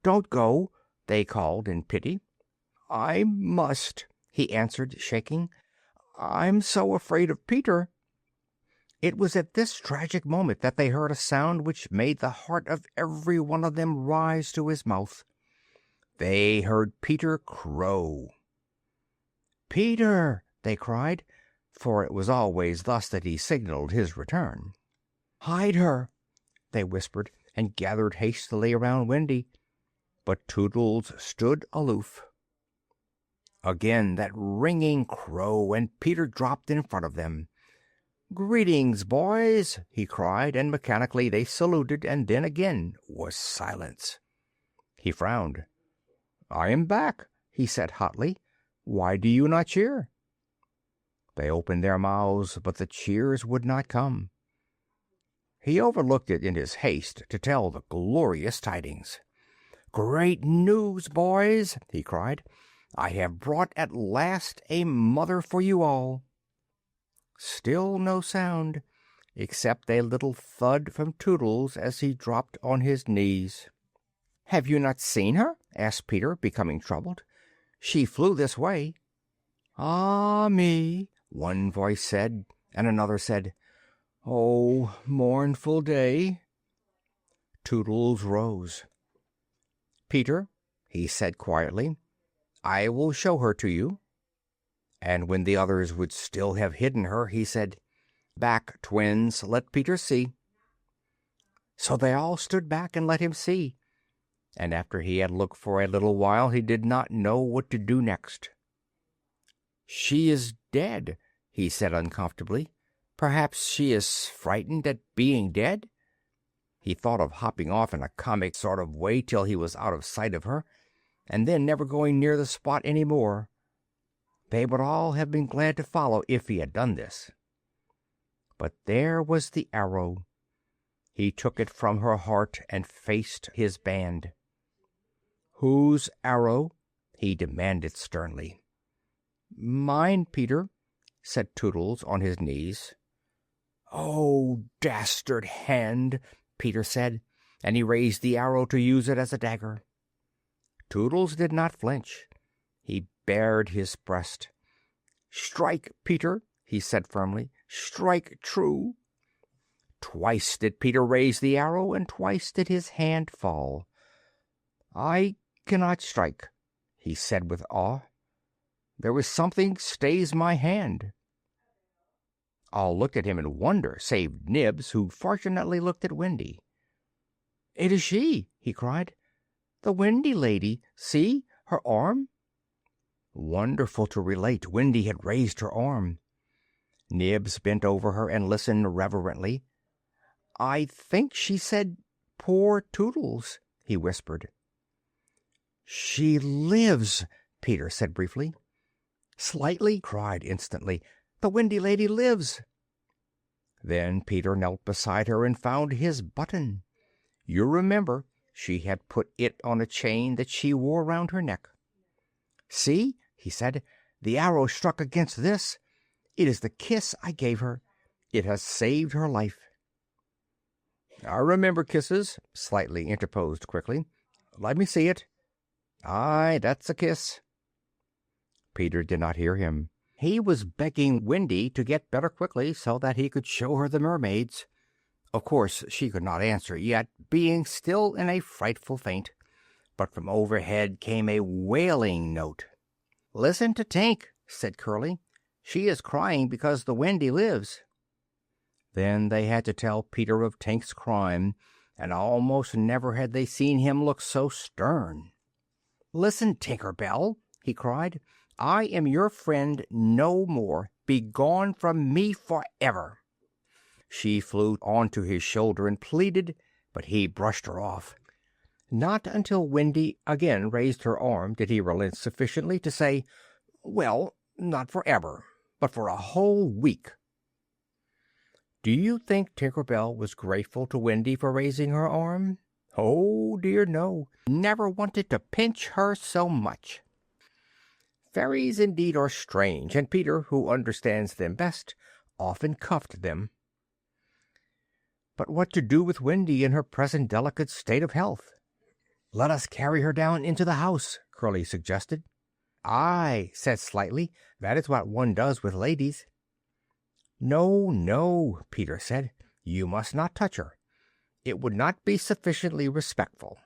"Don't go," they called in pity. "I must," he answered, shaking. "I'm so afraid of Peter." It was at this tragic moment that they heard a sound which made the heart of every one of them rise to his mouth. They heard Peter crow. "Peter!" they cried, for it was always thus that he signaled his return. "Hide her!" they whispered, and gathered hastily around Wendy. But Toodles stood aloof. Again that ringing crow, and Peter dropped in front of them. "Greetings, boys!" he cried, and mechanically they saluted, and then again was silence. He frowned. "I am back," he said hotly. "Why do you not cheer?" They opened their mouths, but the cheers would not come. He overlooked it in his haste to tell the glorious tidings. "Great news, boys!" he cried. "I have brought at last a mother for you all." Still no sound, except a little thud from Toodles as he dropped on his knees. "Have you not seen her?" asked Peter, becoming troubled. "She flew this way." "Ah me!" one voice said, and another said, "Oh, mournful day!" Toodles rose. "Peter," he said quietly, "I will show her to you." And when the others would still have hidden her, he said, "Back, twins, let Peter see." So they all stood back and let him see, and after he had looked for a little while he did not know what to do next. "She is dead," he said uncomfortably. "Perhaps she is frightened at being dead." He thought of hopping off in a comic sort of way till he was out of sight of her, and then never going near the spot any more. They would all have been glad to follow if he had done this. But there was the arrow. He took it from her heart and faced his band. "Whose arrow?" he demanded sternly. "Mine, Peter," said Toodles on his knees. "Oh, dastard hand!" Peter said, and he raised the arrow to use it as a dagger. Toodles did not flinch. He bared his breast. "Strike, Peter," he said firmly. "Strike true." Twice did Peter raise the arrow, and twice did his hand fall. "I cannot strike," he said with awe. "There is something stays my hand." All looked at him in wonder, save Nibs, who fortunately looked at Wendy. "It is she!" he cried. "The Wendy lady. See, her arm! Wonderful to relate, Wendy had raised her arm. Nibs bent over her and listened reverently. "I think she said, 'Poor Toodles,'" he whispered. "She lives," Peter said briefly. "Slightly," cried instantly, "the Windy Lady lives." Then Peter knelt beside her and found his button. You remember, she had put it on a chain that she wore round her neck. "See," he said, "the arrow struck against this. It is the kiss I gave her. It has saved her life." "I remember kisses," Slightly interposed quickly. "Let me see it. Aye, that's a kiss." Peter did not hear him. He was begging Wendy to get better quickly so that he could show her the mermaids. Of course she could not answer yet, being still in a frightful faint, but from overhead came a wailing note. "Listen to Tink," said Curly. "She is crying because the Wendy lives." Then they had to tell Peter of Tink's crime, and almost never had they seen him look so stern. "Listen, Tinker Bell," he cried. "I am your friend no more. Be gone from me forever." She flew onto his shoulder and pleaded, but he brushed her off. Not until Wendy again raised her arm did he relent sufficiently to say, "Well, not forever, but for a whole week." Do you think Tinker Bell was grateful to Wendy for raising her arm? Oh, dear, no. Never wanted to pinch her so much. Fairies indeed are strange, and Peter, who understands them best, often cuffed them. But what to do with Wendy in her present delicate state of health? "Let us carry her down into the house," Curly suggested. "Aye," said Slightly, "that is what one does with ladies." "No, no," Peter said, "you must not touch her. It would not be sufficiently respectful."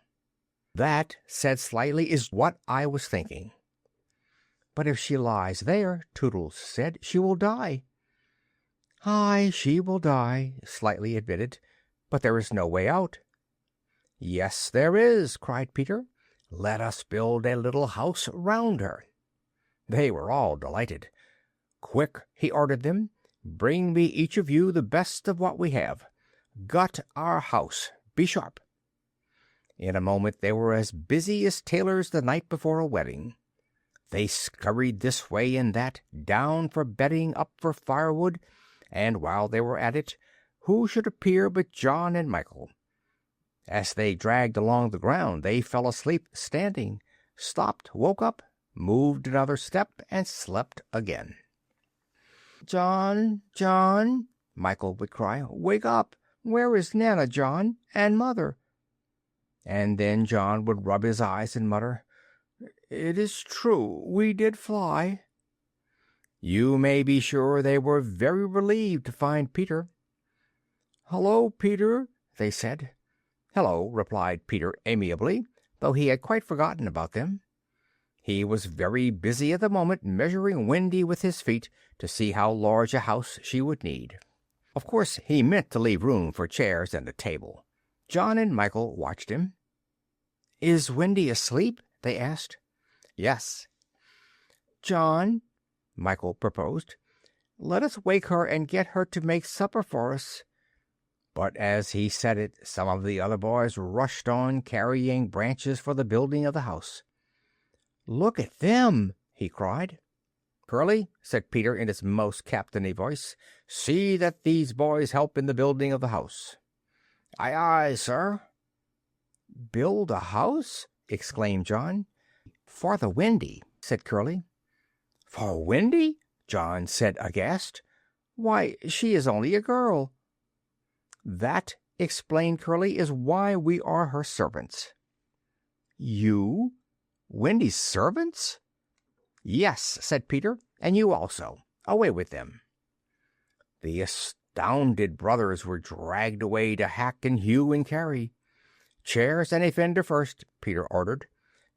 "That," said Slightly, "is what I was thinking." "But if she lies there," Toodles said, "she will die." "Aye, she will die," Slightly admitted, "but there is no way out." "Yes, there is," cried Peter. "Let us build a little house round her." They were all delighted. "Quick," he ordered them, "bring me each of you the best of what we have. Gut our house. Be sharp." In a moment they were as busy as tailors the night before a wedding. They scurried this way and that, down for bedding, up for firewood, and while they were at it, who should appear but John and Michael. As they dragged along the ground they fell asleep standing, stopped, woke up, moved another step, and slept again. "John, John," Michael would cry, "wake up! Where is Nana, John, and Mother?" And then John would rub his eyes and mutter, "It is true, we did fly." You may be sure they were very relieved to find Peter. "Hello, Peter," they said. "Hello," replied Peter amiably, though he had quite forgotten about them. He was very busy at the moment measuring Wendy with his feet to see how large a house she would need. Of course he meant to leave room for chairs and a table. John and Michael watched him. "Is Wendy asleep?" they asked. "Yes." "John," Michael proposed, "let us wake her and get her to make supper for us." But as he said it, some of the other boys rushed on, carrying branches for the building of the house. "Look at them!" he cried. "Curly," said Peter in his most captainy voice, "see that these boys help in the building of the house." "Aye, aye, sir." "Build a house?" exclaimed John. "For the Wendy," said Curly. "For Wendy?" John said aghast. "Why, she is only a girl." "That," explained Curly, "is why we are her servants." "You? Wendy's servants?" "Yes," said Peter, "and you also. Away with them." The astounded brothers were dragged away to hack and hew and carry. "Chairs and a fender first," Peter ordered.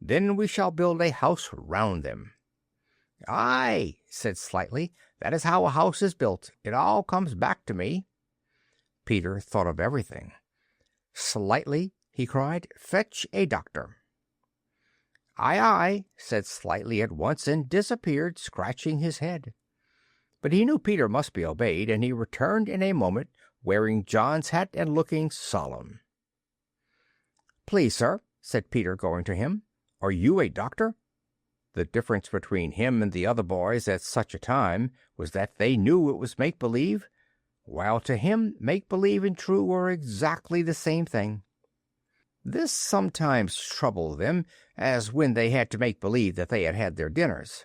"Then we shall build a house round them." "Aye," said Slightly, "that is how a house is built. It all comes back to me." Peter thought of everything. "Slightly," he cried, "fetch a doctor." "Aye, aye," said Slightly at once, and disappeared, scratching his head. But he knew Peter must be obeyed, and he returned in a moment, wearing John's hat and looking solemn. "Please, sir," said Peter, going to him, "are you a doctor?" The difference between him and the other boys at such a time was that they knew it was make-believe, while to him make-believe and true were exactly the same thing. This sometimes troubled them, as when they had to make believe that they had had their dinners.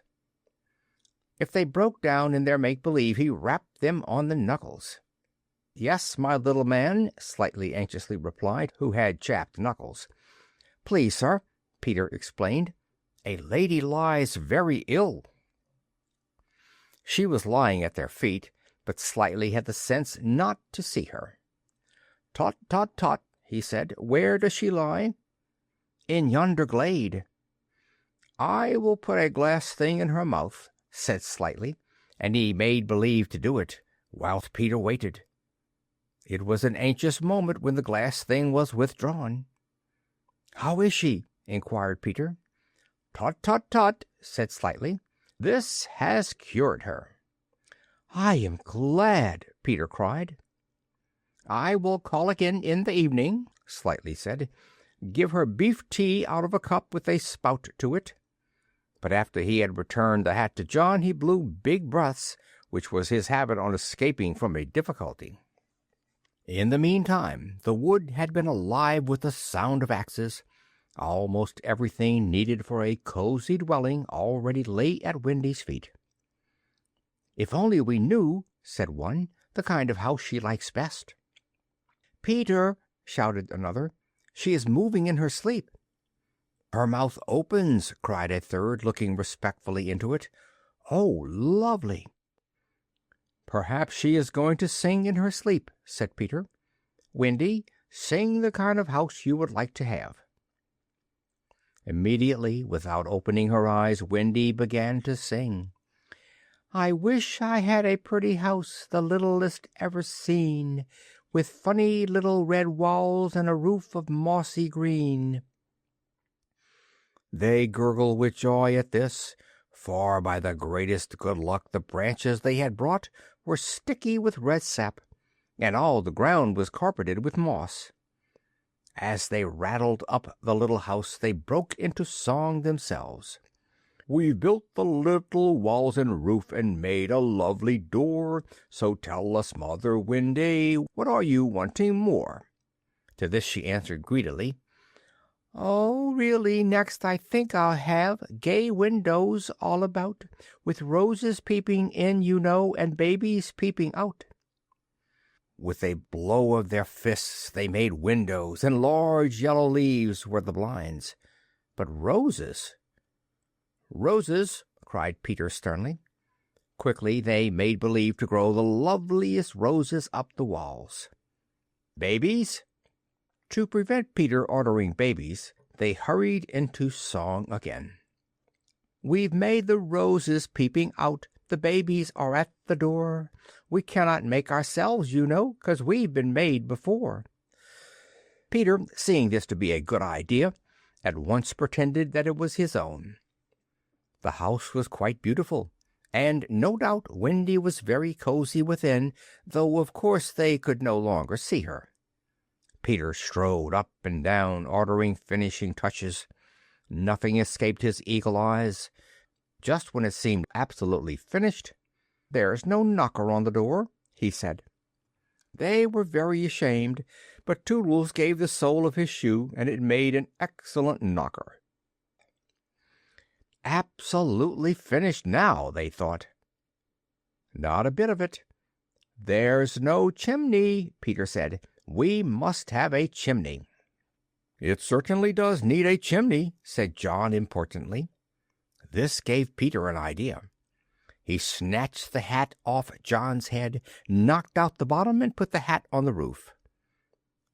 If they broke down in their make-believe, he rapped them on the knuckles. "Yes, my little man," Slightly anxiously replied, who had chapped knuckles. "Please, sir," Peter explained, "a lady lies very ill." She was lying at their feet, but Slightly had the sense not to see her. "Tut, tut, tut," he said. "Where does she lie?" "In yonder glade." "I will put a glass thing in her mouth," said Slightly, and he made believe to do it, whilst Peter waited. It was an anxious moment when the glass thing was withdrawn. "How is she?" inquired Peter. "Tut, tut, tut," said Slightly. "This has cured her." "I am glad," Peter cried. "I will call again in the evening," Slightly said. "Give her beef tea out of a cup with a spout to it." But after he had returned the hat to John, he blew big breaths, which was his habit on escaping from a difficulty. In the meantime, the wood had been alive with the sound of axes. Almost everything needed for a cozy dwelling already lay at Wendy's feet. "If only we knew," said one, "the kind of house she likes best." "Peter," shouted another, "she is moving in her sleep." "Her mouth opens," cried a third, looking respectfully into it. "Oh, lovely!" "Perhaps she is going to sing in her sleep," said Peter. "Wendy, sing the kind of house you would like to have." Immediately, without opening her eyes, Wendy began to sing. "I wish I had a pretty house, the littlest ever seen, with funny little red walls and a roof of mossy green." They gurgled with joy at this, for by the greatest good luck the branches they had brought were sticky with red sap, and all the ground was carpeted with moss. As they rattled up the little house, they broke into song themselves. "We've built the little walls and roof, and made a lovely door, so tell us, Mother Wendy, what are you wanting more?" To this she answered greedily, "Oh, really, next I think I'll have gay windows all about, with roses peeping in, you know, and babies peeping out." With a blow of their fists they made windows, and large yellow leaves were the blinds. But roses! "Roses!" cried Peter sternly. Quickly they made believe to grow the loveliest roses up the walls. "Babies?" To prevent Peter ordering babies, they hurried into song again. "We've made the roses peeping out, the babies are at the door. We cannot make ourselves, you know, 'cause we've been made before." Peter, seeing this to be a good idea, at once pretended that it was his own. The house was quite beautiful, and no doubt Wendy was very cozy within, though of course they could no longer see her. Peter strode up and down, ordering finishing touches. Nothing escaped his eagle eyes. Just when it seemed absolutely finished, "There's no knocker on the door," he said. They were very ashamed, but Toodles gave the sole of his shoe, and it made an excellent knocker. Absolutely finished now, they thought. Not a bit of it. "There's no chimney," Peter said. "We must have a chimney." "It certainly does need a chimney," said John importantly. This gave Peter an idea. He snatched the hat off John's head, knocked out the bottom, and put the hat on the roof.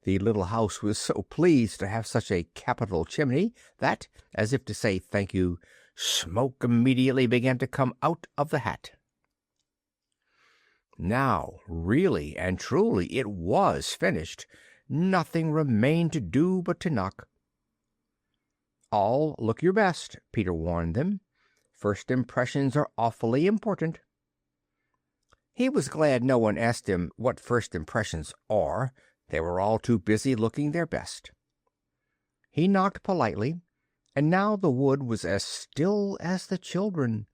The little house was so pleased to have such a capital chimney that, as if to say thank you, smoke immediately began to come out of the hat. Now, really and truly, it was finished. Nothing remained to do but to knock. All look your best, Peter warned them. First impressions are awfully important. He was glad no one asked him what first impressions are. They were all too busy looking their best. He knocked politely, and now the wood was as still as the children.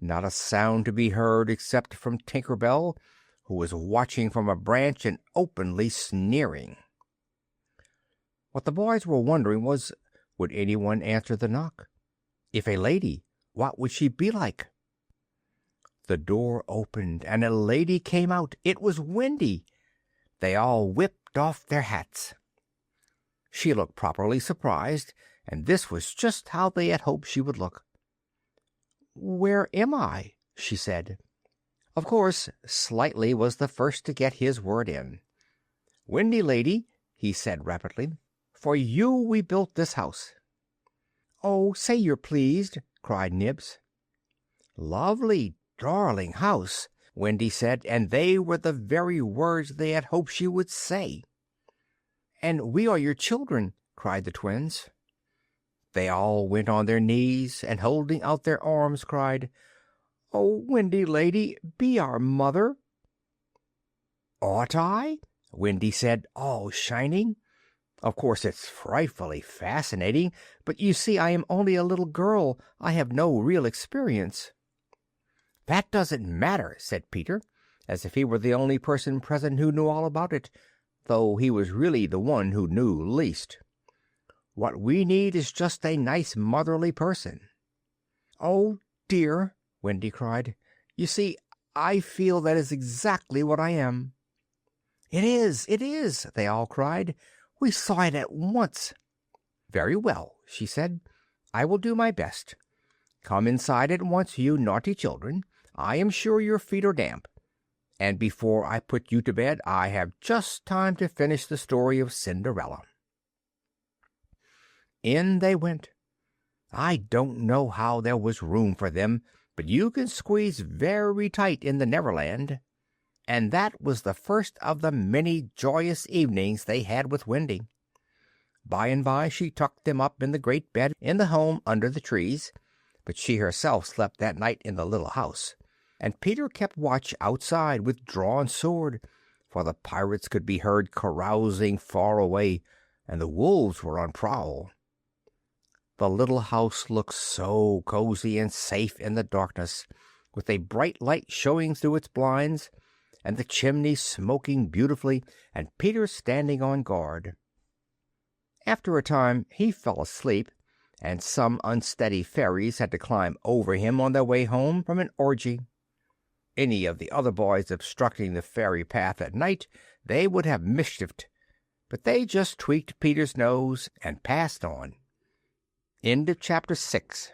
Not a sound to be heard except from Tinker Bell, who was watching from a branch and openly sneering. What the boys were wondering was, would anyone answer the knock? If a lady, what would she be like? The door opened, and a lady came out. It was Wendy. They all whipped off their hats. She looked properly surprised, and this was just how they had hoped she would look. "Where am I?" she said. Of course, Slightly was the first to get his word in. "Wendy, lady," he said rapidly, "for you we built this house." "Oh, say you're pleased," cried Nibs. "Lovely, darling house," Wendy said, and they were the very words they had hoped she would say. "And we are your children," cried the twins. They all went on their knees, and holding out their arms cried, "Oh, Wendy, lady, be our mother." "Ought I?" Wendy said, all shining. "Of course it's frightfully fascinating, but you see I am only a little girl. I have no real experience." "That doesn't matter," said Peter, as if he were the only person present who knew all about it, though he was really the one who knew least. "What we need is just a nice motherly person." "Oh, dear," Wendy cried. "You see, I feel that is exactly what I am." "It is," they all cried. "We saw it at once." "Very well," she said. "I will do my best. Come inside at once, you naughty children. I am sure your feet are damp. And before I put you to bed, I have just time to finish the story of Cinderella." In they went. I don't know how there was room for them, but you can squeeze very tight in the Neverland. And that was the first of the many joyous evenings they had with Wendy. By and by she tucked them up in the great bed in the home under the trees, but she herself slept that night in the little house, and Peter kept watch outside with drawn sword, for the pirates could be heard carousing far away, and the wolves were on prowl. The little house looked so cozy and safe in the darkness, with a bright light showing through its blinds, and the chimney smoking beautifully, and Peter standing on guard. After a time he fell asleep, and some unsteady fairies had to climb over him on their way home from an orgy. Any of the other boys obstructing the fairy path at night they would have mischiefed, but they just tweaked Peter's nose and passed on. End of chapter 6.